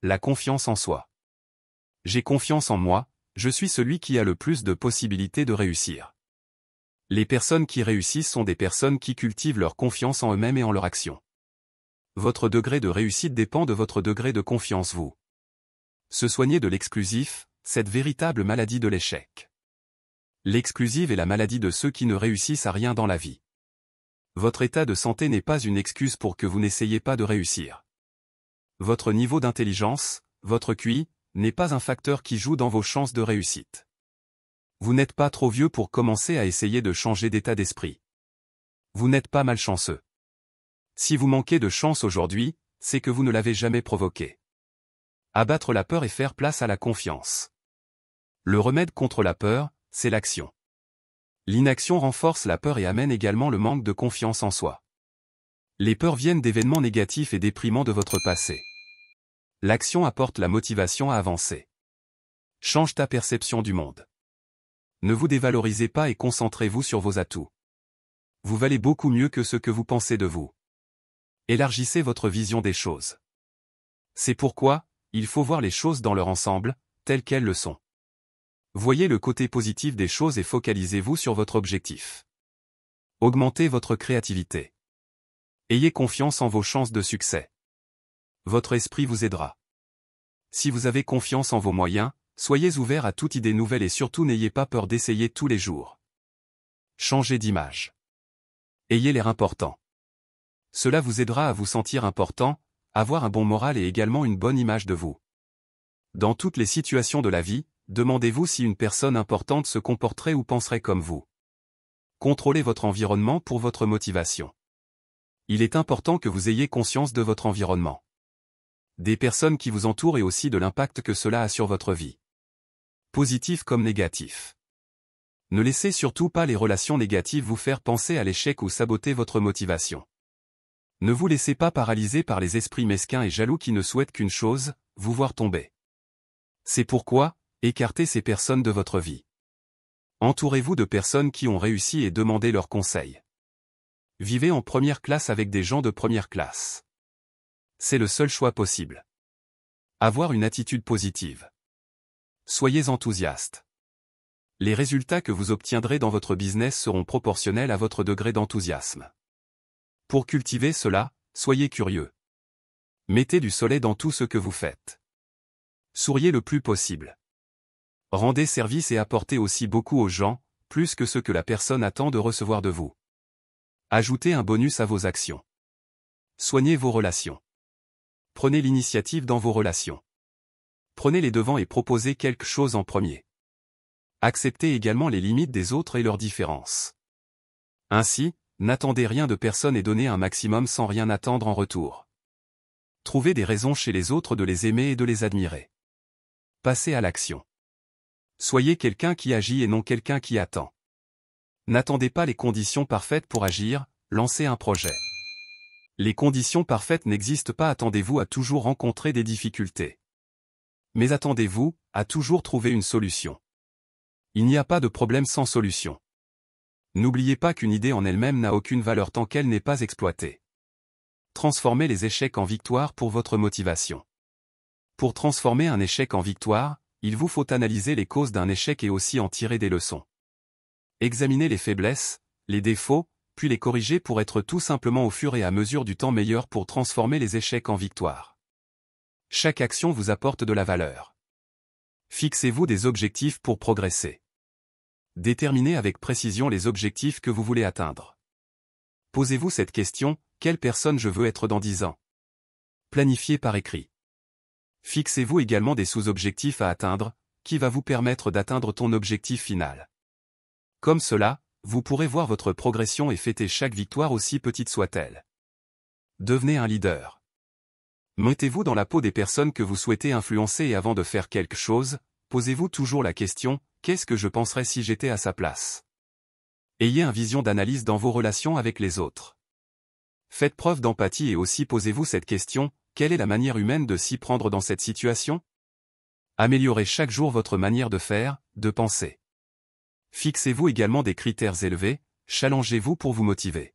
la confiance en soi. J'ai confiance en moi, je suis celui qui a le plus de possibilités de réussir. Les personnes qui réussissent sont des personnes qui cultivent leur confiance en eux-mêmes et en leur action. Votre degré de réussite dépend de votre degré de confiance vous. Se soigner de l'exclusif, cette véritable maladie de l'échec. L'exclusive est la maladie de ceux qui ne réussissent à rien dans la vie. Votre état de santé n'est pas une excuse pour que vous n'essayiez pas de réussir. Votre niveau d'intelligence, votre QI, n'est pas un facteur qui joue dans vos chances de réussite. Vous n'êtes pas trop vieux pour commencer à essayer de changer d'état d'esprit. Vous n'êtes pas malchanceux. Si vous manquez de chance aujourd'hui, c'est que vous ne l'avez jamais provoqué. Abattre la peur et faire place à la confiance. Le remède contre la peur, c'est l'action. L'inaction renforce la peur et amène également le manque de confiance en soi. Les peurs viennent d'événements négatifs et déprimants de votre passé. L'action apporte la motivation à avancer. Change ta perception du monde. Ne vous dévalorisez pas et concentrez-vous sur vos atouts. Vous valez beaucoup mieux que ce que vous pensez de vous. Élargissez votre vision des choses. C'est pourquoi, il faut voir les choses dans leur ensemble, telles qu'elles le sont. Voyez le côté positif des choses et focalisez-vous sur votre objectif. Augmentez votre créativité. Ayez confiance en vos chances de succès. Votre esprit vous aidera. Si vous avez confiance en vos moyens, soyez ouvert à toute idée nouvelle et surtout n'ayez pas peur d'essayer tous les jours. Changez d'image. Ayez l'air important. Cela vous aidera à vous sentir important, avoir un bon moral et également une bonne image de vous. Dans toutes les situations de la vie, demandez-vous si une personne importante se comporterait ou penserait comme vous. Contrôlez votre environnement pour votre motivation. Il est important que vous ayez conscience de votre environnement. Des personnes qui vous entourent et aussi de l'impact que cela a sur votre vie. Positif comme négatif. Ne laissez surtout pas les relations négatives vous faire penser à l'échec ou saboter votre motivation. Ne vous laissez pas paralyser par les esprits mesquins et jaloux qui ne souhaitent qu'une chose, vous voir tomber. C'est pourquoi, écartez ces personnes de votre vie. Entourez-vous de personnes qui ont réussi et demandez leurs conseils. Vivez en première classe avec des gens de première classe. C'est le seul choix possible. Avoir une attitude positive. Soyez enthousiaste. Les résultats que vous obtiendrez dans votre business seront proportionnels à votre degré d'enthousiasme. Pour cultiver cela, soyez curieux. Mettez du soleil dans tout ce que vous faites. Souriez le plus possible. Rendez service et apportez aussi beaucoup aux gens, plus que ce que la personne attend de recevoir de vous. Ajoutez un bonus à vos actions. Soignez vos relations. Prenez l'initiative dans vos relations. Prenez les devants et proposez quelque chose en premier. Acceptez également les limites des autres et leurs différences. Ainsi, n'attendez rien de personne et donnez un maximum sans rien attendre en retour. Trouvez des raisons chez les autres de les aimer et de les admirer. Passez à l'action. Soyez quelqu'un qui agit et non quelqu'un qui attend. N'attendez pas les conditions parfaites pour agir, lancez un projet. Les conditions parfaites n'existent pas, attendez-vous à toujours rencontrer des difficultés. Mais attendez-vous à toujours trouver une solution. Il n'y a pas de problème sans solution. N'oubliez pas qu'une idée en elle-même n'a aucune valeur tant qu'elle n'est pas exploitée. Transformez les échecs en victoire pour votre motivation. Pour transformer un échec en victoire, il vous faut analyser les causes d'un échec et aussi en tirer des leçons. Examinez les faiblesses, les défauts, puis les corriger pour être tout simplement au fur et à mesure du temps meilleur pour transformer les échecs en victoire. Chaque action vous apporte de la valeur. Fixez-vous des objectifs pour progresser. Déterminez avec précision les objectifs que vous voulez atteindre. Posez-vous cette question, quelle personne je veux être dans 10 ans? Planifiez par écrit. Fixez-vous également des sous-objectifs à atteindre, qui va vous permettre d'atteindre ton objectif final. Comme cela, vous pourrez voir votre progression et fêter chaque victoire aussi petite soit-elle. Devenez un leader. Mettez-vous dans la peau des personnes que vous souhaitez influencer et avant de faire quelque chose, posez-vous toujours la question, qu'est-ce que je penserais si j'étais à sa place? Ayez une vision d'analyse dans vos relations avec les autres. Faites preuve d'empathie et aussi posez-vous cette question, quelle est la manière humaine de s'y prendre dans cette situation? Améliorez chaque jour votre manière de faire, de penser. Fixez-vous également des critères élevés, challengez-vous pour vous motiver.